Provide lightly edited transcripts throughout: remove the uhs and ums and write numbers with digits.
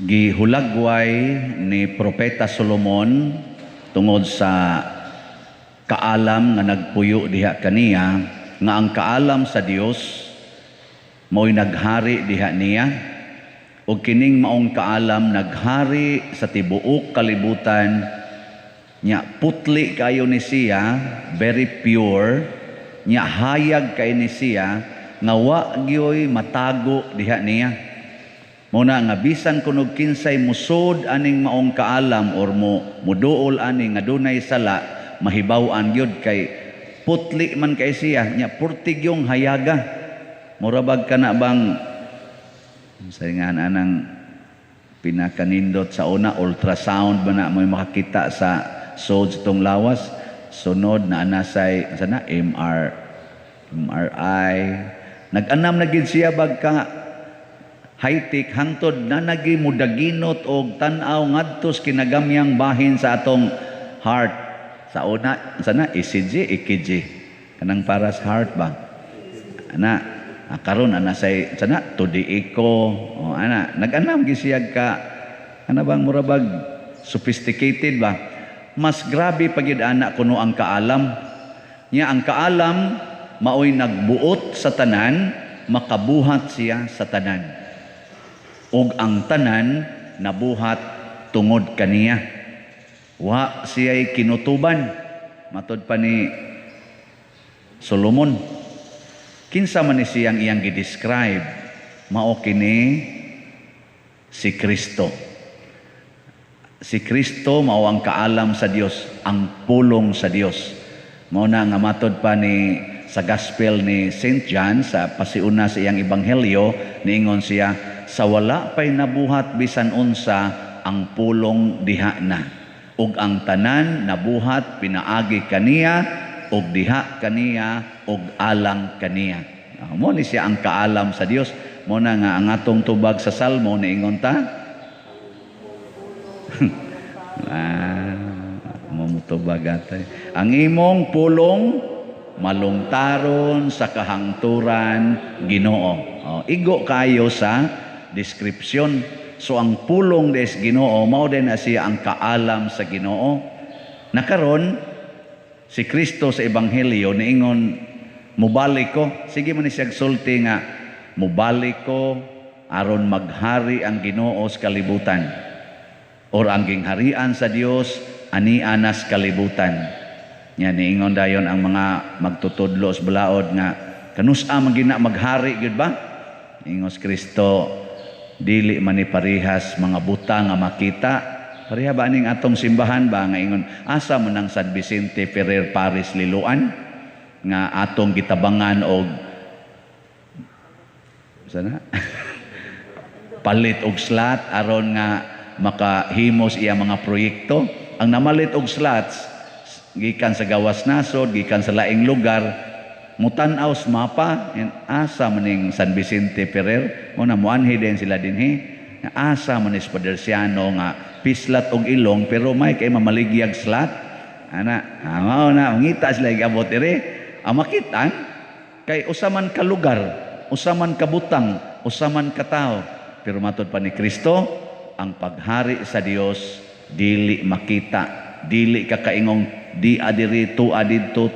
gihulagway ni Propeta Solomon tungod sa kaalam nga nagpuyo diha kaniya, nga ang kaalam sa Dios mo'y naghari diha niya, ug kining maong kaalam naghari sa tibuok kalibutan nya. Putli kayo ni siya, very pure nya, hayag kay ni siya nga wa gyoy matago diha niya. Muna nga bisan kunog kinsay musod aning maong kaalam or muduol ani nga dunay sala, mahibaw-an gyud kay putli man kay siya nya, purtig yung hayaga. Murabag ka na bang saingan anang pinakanindot sa una, ultrasound ba na mo'y makakita sa sods tong lawas, sunod na anasay sana MRI, nag-anam na gid siya bagka high-tech hangtod na nagi mudaginot og tan-aw ngadto sa kinagamyang bahin sa atong heart. Sa una sana ECG, EKG kanang para sa heart ba ana, karon ana say sana to the echo o ana, nag-anam gi siya ka ana bang murabag sophisticated ba. Mas grabe pagid ana kuno ang kaalam nya. Ang kaalam maoy nagbuot sa tanan, makabuhat siya sa tanan, ug ang tanan nabuhat tungod kaniya. Wa siya'y kinutuban. Matod pa ni Solomon, kinsa man ni siyang iyang gidescribe, mao kini si Kristo. Si Kristo mao ang kaalam sa Dios, ang pulong sa Dios. Mao na nga matod pa ni sa Gospel ni St. John sa pasiuna sa iyang ebanghelyo, niingon siya, sa wala pa'y nabuhat bisan unsa ang pulong diha na, ug ang tanan nabuhat pinaagi kaniya, ug diha kaniya, ug alang kaniya. Mo ni siya ang kaalam sa Dios. Mo na nga ang atong tubag sa Salmo niingon ta mamutubag atay, ang imong pulong malungtaron sa kahangturan, Ginoo. Igo kayo sa description. So ang pulong des Ginoo mao din na siya ang kaalam sa Ginoo. Nakaron si Kristo sa ebanghelyo niingon, mubalik ko. Sige man ni siya sulti nga mubalik ko aron maghari ang Ginoo sa kalibutan, or ang gingharian sa Dios ani anas kalibutan. Nya niingon dayon ang mga magtutudlo sa balaod nga kanusa man gina maghari gyud ba? Ingos Kristo, dili man ni parihas mga buta nga makita. Pareha ba ning atong simbahan ba nga ingon asa man ang San Vicente Ferrer Paris Liloan nga atong gitabangan og sana palit og slot aron nga makahimos iya mga proyekto. Ang namalit og slots gikan sa gawas nasod, gikan sa laing lugar, mutan-aw sa mapa, asa maning San Vicente Ferrer, mo na muanhi din sila dinhi, asa manis Padersiano nga pislat og ilong, pero may kay mamaligyag slat, ana, mao na, mangita sila igabot ire, makitan, kay usaman ka lugar, usaman ka butang, usaman ka tao, pero matod pa ni Kristo, ang paghari sa Dios, dili makita, dili ka kaingong, di adiri, tu adidto,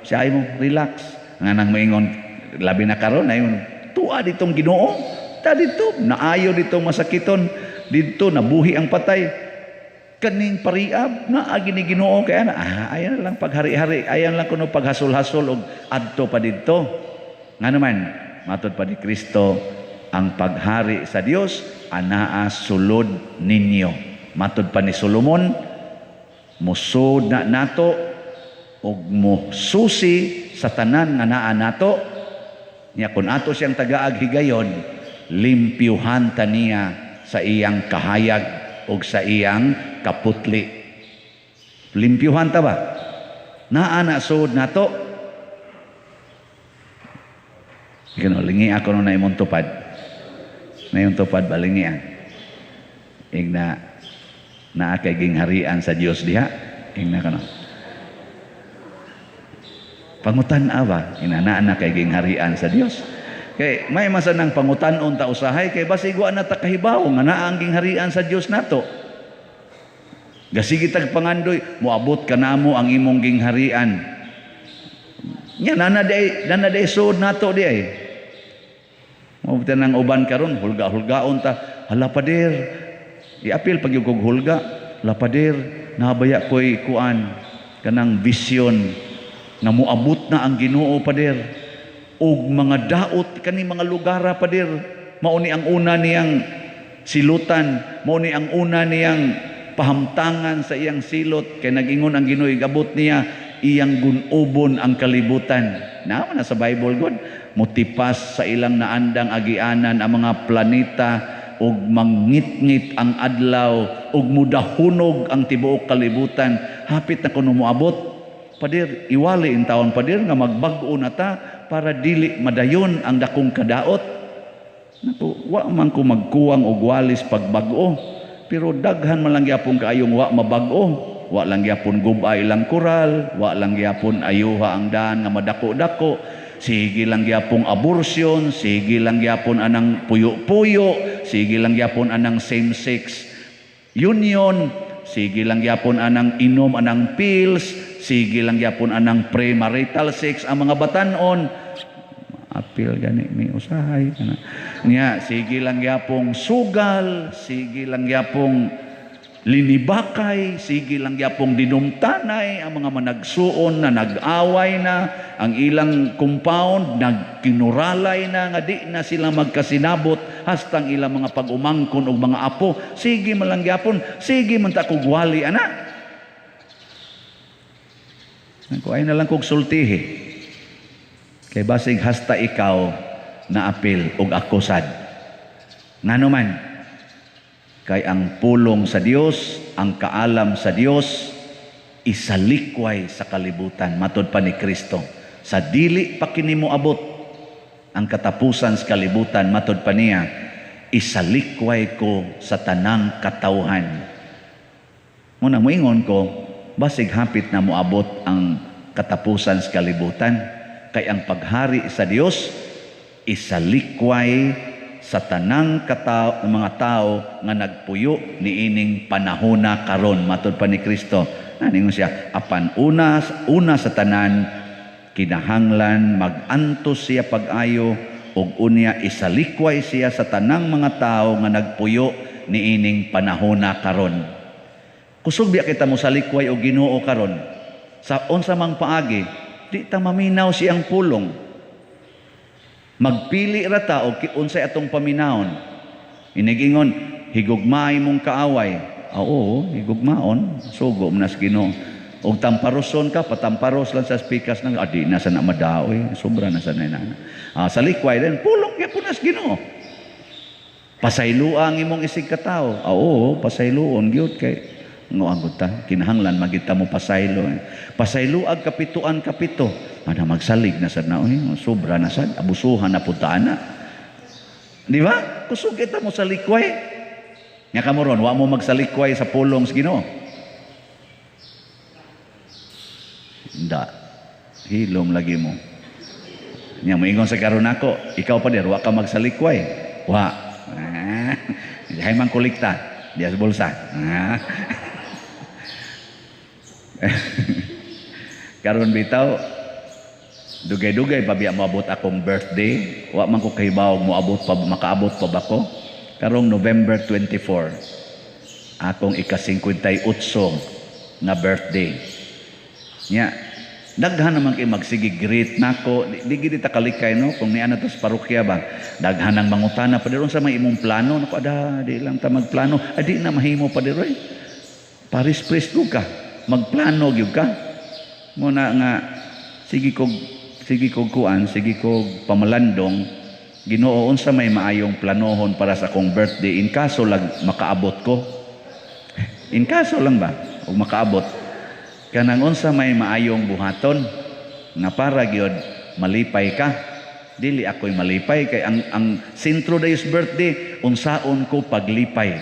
siya ay mo, relax. Nga nang maingon, labi na karon ayon, tuwa ditong Ginoo, ta dito, naayo dito masakiton, dito nabuhi ang patay, kaning pariab, naagi ni Ginoo, kaya na, ayan lang paghari-hari, ayan lang kuno paghasol-hasol, og adto pa dito. Nga naman, matod pa ni Kristo, ang paghari sa Dios, anaa sulod ninyo. Matod pa ni Solomon, musod na nato ug mususi sa tanan nga naa nato nya, kun ato siyang tagaag higayon, limpyuhan ta niya sa iyang kahayag ug sa iyang kaputli. Limpyuhan ta ba? Naa na sud nato. Lingi ako na imong tupad. Na yung tupad balingian. Igna na kay gingharian sa Dios diha, ingna kana. Pangutan-a ba inanaan na kay gingharian sa Dios. Kay may masanang pangutan-on ta usahay kay basig wa na ta kahibaw nga naa ang gingharian sa Dios nato. Gasigi tag pangandoy moabot kanamo ang imong gingharian. Nya nana day sud nato di ay. Mao nang uban karon hulga-hulgaon ta. Hala pader. Iapil pag yung kog hulga. Hala pader, nabaya ko'y kuan kanang vision nga moabot na ang Ginoo pader. Og mga daot kani mga lugara pader. Mao ni ang una niyang silutan, mao ni ang una niyang pahamtangan sa iyang silot kay nagingon ang Ginoo igabot niya iyang gunubon ang kalibutan. Naa na sa Bible God, mutipas sa ilang naandang agianan ang mga planeta ug mangit-ngit ang adlaw ug mudahunog ang tibuok kalibutan. Hapit na kuno moabot pader, iwali in taon pader nga magbag-o na ta para dili madayon ang dakong kadaot. Naku, wa man ko magkuwang og walis pagbag-o, pero daghan man lang gyapon kaayong wa mabag-o. Wa lang gyapon gubay lang koral, wa lang gyapon ayuha ang daan nga madako-dako. Sige lang gyapon abortion, sige lang gyapon anang puyo-puyo, sige lang gyapon anang same-sex union, sige lang gyapon anang inom anang pills, sige lang gyapon anang premarital sex ang mga batanon. Apil gani may usahay kana. Nya sige lang gyapon sugal, sige lang gyapon linibakay, sige lang gyapong dinumtanay ang mga managsuon na nag-away na, ang ilang compound nagkinuralay na nga di na sila magkasinabot hastang ilang mga pag-umangkon og mga apo. Sige man lang gyapon, sige man ta kog wali ana. Nako ay na lang kog sultihi. Kay basig hasta ikaw na apil og ako sad. Ngano man kay ang pulong sa Dios, ang kaalam sa Dios, isalikway sa kalibutan. Matod pa ni Kristo. Sa dili pa kini moabot ang katapusan sa kalibutan, matod pa niya, isalikway ko sa tanang katawhan. Muna moingon ko, basig hapit na moabot ang katapusan sa kalibutan. Kay ang paghari sa Dios, isalikway sa tanang mga tao nga nagpuyo niining panahona karon, matod pa ni Kristo. Naningon siya, apan una sa tanan kinahanglan magantos siya pag-ayo ug unya isalikway siya sa tanang mga tao nga nagpuyo niining panahona karon. Kusog biya kita mo salikway og Ginoo karon. Sa unsa mang paagi, di ta maminaw siyang pulong. Magpili ra ta og unsay atong paminawon. Inigingon, higugmaay mong kaaway. Oo, higugmaon. Sugo nas Ginoo. Og tamparoson ka, patamparos lang sa spikas ng adi na sa na madaoy. Sobra na sa na. Sa likway din, pulong gyapon nas Ginoo. Pasayloa ang imong isig katao. Oo, pasayloon gyud kay ngoagot ta. Kinahanglan magita mo pasaylo. Pasayloag kapituan kapito. Ada magsalig na sad na sobra na sad, abusuhan na puntaan na. Di ba? Kusog kita mo sa likway. Nga kamoron, wa mo magsalikway sa pulong sa Ginoo. Hindi. Hilom lagi mo. Nya moingon sa karon nako, ikaw pa der, wa ka magsalikway. Wa. Hay man kolekta, dia sa bulsa. Karon bitaw dugay-dugay pa biya moabot akong birthday. Wa man ko kahibaw moabot pa, makaabot pa ba ko? Karong November 24 akong ika-58 na birthday. Nya daghan naman kay magsige greet nako. Di gid ta kalikay no kung niana to sa parokya ba. Daghan ang mangutana pa diron sa may imong plano. Nako ada di lang ta magplano. Adi na mahimo pa diroy. Paris-pres ka. Magplano gyud ka. Muna nga sige kog kuan, sige kog pamalandong, Ginoo unsa may maayong planohon para sa akong birthday in kaso lang makaabot ko. In kaso lang ba ug makaabot kanang unsa may maayong buhaton nga para gyud malipay ka. Dili ako'y malipay kay ang sentro dayos birthday unsaon ko paglipay.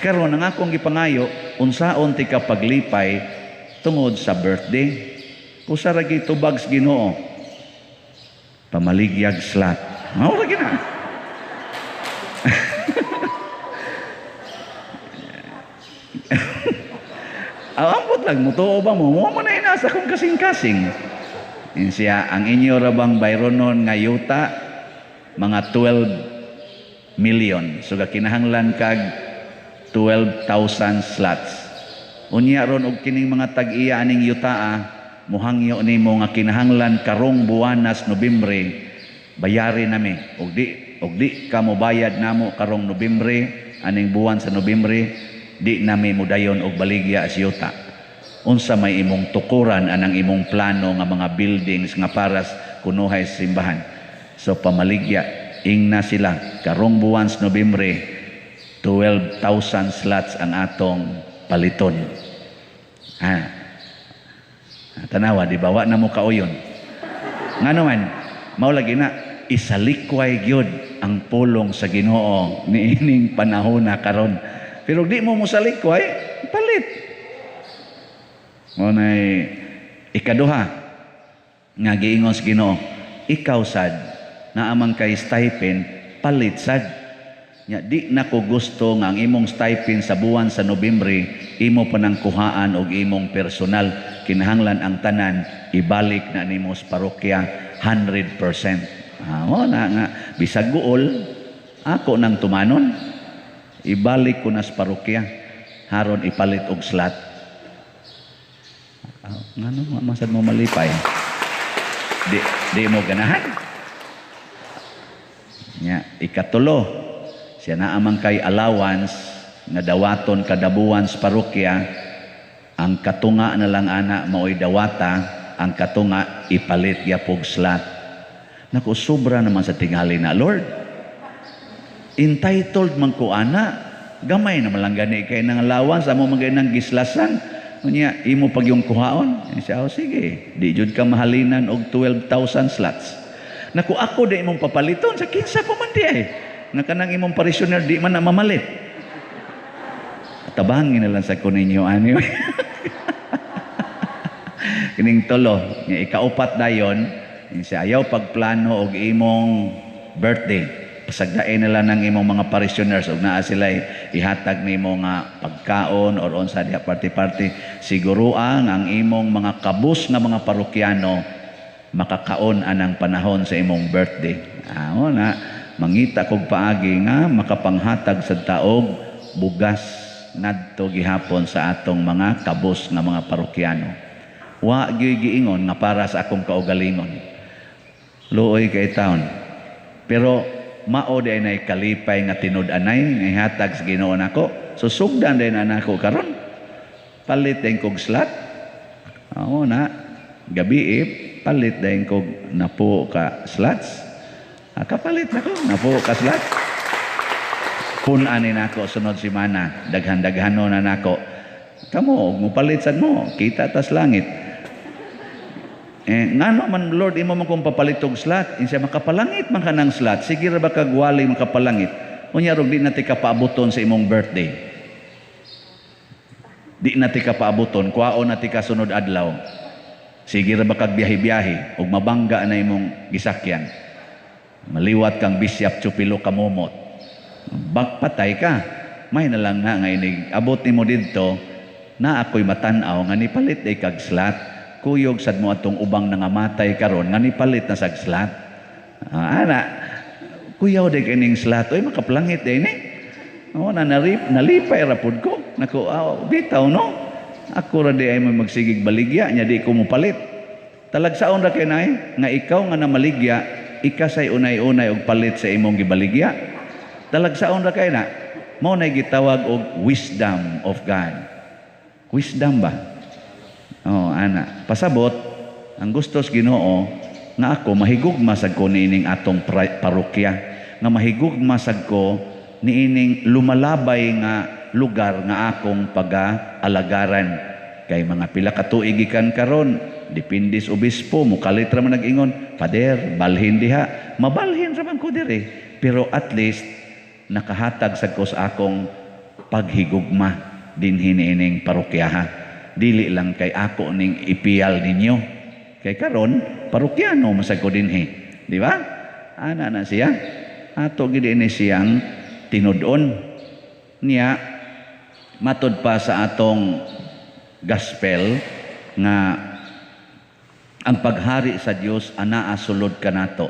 Karon ang akong gipangayo unsaon ti ka paglipay tungod sa birthday. Usa ra gid tubag sa Ginoo. Pamaligyag slot. Mao lagi na. Ampot lang, mutuo ba mo? Mo na inasa kung kasing-kasing. Yun siya, ang inyo rabang bayronon nga yuta, mga 12 million. So, kinahanglan kag 12,000 slots. Unya ron og kining mga tag-iya aning yutaa, muhangyo nimo nga kinahanglan karong buwanas Nobyembre, bayari nami. Og di ka mo bayad namo karong Nobyembre, aning buwan sa Nobyembre, di nami mudayon og baligya as yuta. Unsa may imong tukuran anang imong plano nga mga buildings nga paras kunuhay sa simbahan. So pamaligya ingna sila karong buwan sa Nobyembre 12,000 slots ang atong paliton. Tanawa di bawa na mo kauyon. Nga naman mao lagi na isalikway gyud ang pulong sa Ginoo niining panahon na karon. Pero di mo musalikway, palit. Ngunay ikaduha nga giingon sa Ginoo, ikaw sad na amang kay stipend palit sad. Nya di na ko gusto nga ang imong stipend sa buwan sa Nobyembre imo panangkuhaan og imong personal. Kinahanglan ang tanan ibalik na nimo sa parokya 100%. Mo na nga bisag guol ako nang tumanon. Ibalik ko na sa parokya haron ipalit og slot. Ngano masad mo malipay? Di mo ganahan. Nya ikatulo, siya na amang kay allowance na dawaton kada buwan sa parokya, ang katunga na lang ana mao'y dawata, ang katunga ipalit gyapog slot. Naku sobra naman sa tingali na Lord. Entitled man ko ana, gamay na malang gani kay nang allowance amo magay nang gislasan. Unya imo pag yung kuhaon. Siya, sige, di jud ka mahalinan og 12,000 slots. Naku ako di imong papaliton sa kinsa pa man di ay. Nga kanang imong parishioner di man na mamalit. Tabangin na lang sa kuninyo ani. Kining tulo, nga ikaupat dayon, siya ayaw pagplano og imong birthday. Pasagdain nila ng imong mga parishioners ug naa sila ihatag nimo nga pagkaon or unsa diha party siguruan ang imong mga kabus nga mga parokyano makakaon anang panahon sa imong birthday. Na mangita kog paagi nga makapanghatag sa taog bugas ngadto gihapon sa atong mga kabus nga mga parokyano. Wa giingon nga para sa akong kaugalingon. Luoy kay taon. Pero mao di ay kalipay nga tinud-anay nga ihatag sa Ginoo nako. So sugdan din anako karon. Palit din kog slot. Na gabi palit din kog napo ka slots. Kapalit nako napo ka slot. Kun-ani nako sunod semana daghan-daghano na nako. Kamo mo palit sad mo kita tas langit. Ngano man Lord imo man kung papalitog slot insa makapalangit man kanang slot sige ra ba kag wali makapalangit unya rog di nati ka paabuton sa imong birthday di nati ka paabuton kuaon nati ka sunod adlaw sige ra ba kag biyahe-biyahe ug mabangga na imong gisakyan maliwat kang bisyap chupilo kamumot bagpatay ka may na lang na nga inig abot nimo didto na ako'y matan-aw nga nipalit ay kag slot kuyog sad mo atong ubang nangamatay karon nga nipalit na sag slot. Kuyaw de kining slot oy makaplangit din nalipay ra pud ko. Naku bitaw no. Ako ra di ay magsigig baligya nya di ko mo palit. Talagsaon ra kay nay nga ikaw nga namaligya ikasay unay-unay og palit sa imong gibaligya. Talagsaon ra kay na mao nay gitawag og wisdom of God. Wisdom ba? Pasabot ang gusto sa Ginoo nga ako mahigugma sad ko niining atong parokya nga mahigugma sad ko niining lumalabay nga lugar nga akong pag-alagaran kay mga pila ka tuig gikan karon depende sa obispo mukalit ra man nag-ingon pader balhin diha mabalhin ra man ko dire pero at least nakahatag sad ko sa akong paghigugma dinhi niining parokyaha. Dili lang kay ako ning ipiyal ninyo. Kay karon parokyano masag ko dinhi. Di ba? Ana na siya. Ato gid ini siyang tinudon niya matud pa sa atong gospel nga ang paghari sa Dios anaa sulod kanato.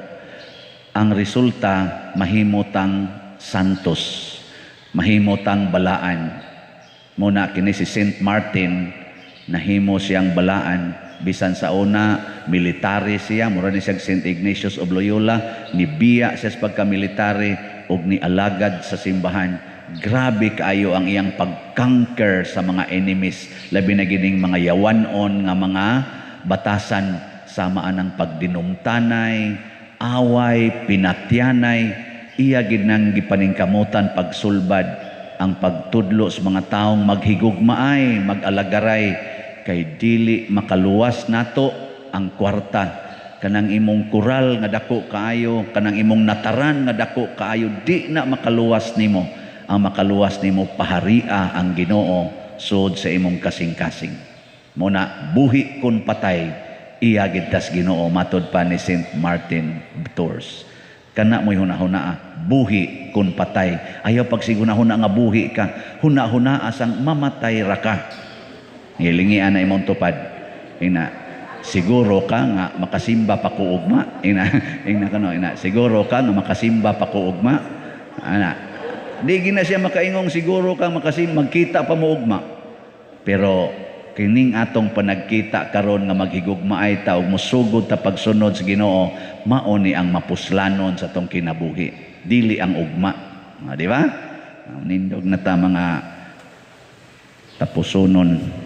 Ang resulta mahimutang santos, mahimutang balaan. Muna kini si Saint Martin nahimo siyang balaan bisan sa una military siya, mura ni siya Saint Ignatius of Loyola, nibiya siya sa pagka-military ug ni alagad sa simbahan. Grabe kaayo ang iyang pag-conquer sa mga enemies, labi na gining mga yawanon nga mga batasan, samaan ang pagdinumtanay, away, pinatyanay, iya gid nang gipaningkamutan pagsulbad ang pagtudlo sa mga taong maghigugmaay, mag-alagaray kay dili makaluwas nato ang kwarta. Kanang imong kural nga dako kaayo, kanang imong nataran nga dako kaayo, di na makaluwas nimo. Ang makaluwas nimo paharia ang Ginoo sud sa imong kasing-kasing. Muna buhi kun patay iya gid tas Ginoo matud pa ni Saint Martin Tours. Kana mo'y hunahuna buhi kun patay. Ayaw pag siguna-huna nga buhi ka, hunahuna asang mamatay ra ka. Ngilingian na imong tupad. Ina, siguro ka nga makasimba pa ko ugma. Siguro ka nga makasimba pa ko ugma. Ana, di gina siya makaingong siguro ka magkita pa mo ugma. Pero kining atong panagkita karon nga maghigugmaay ta ug mosugod ta pagsunod sa Ginoo, mao ni ang mapuslanon sa tong kinabuhi, dili ang ugma. Di ba? Nindog na ta mga tapusonon.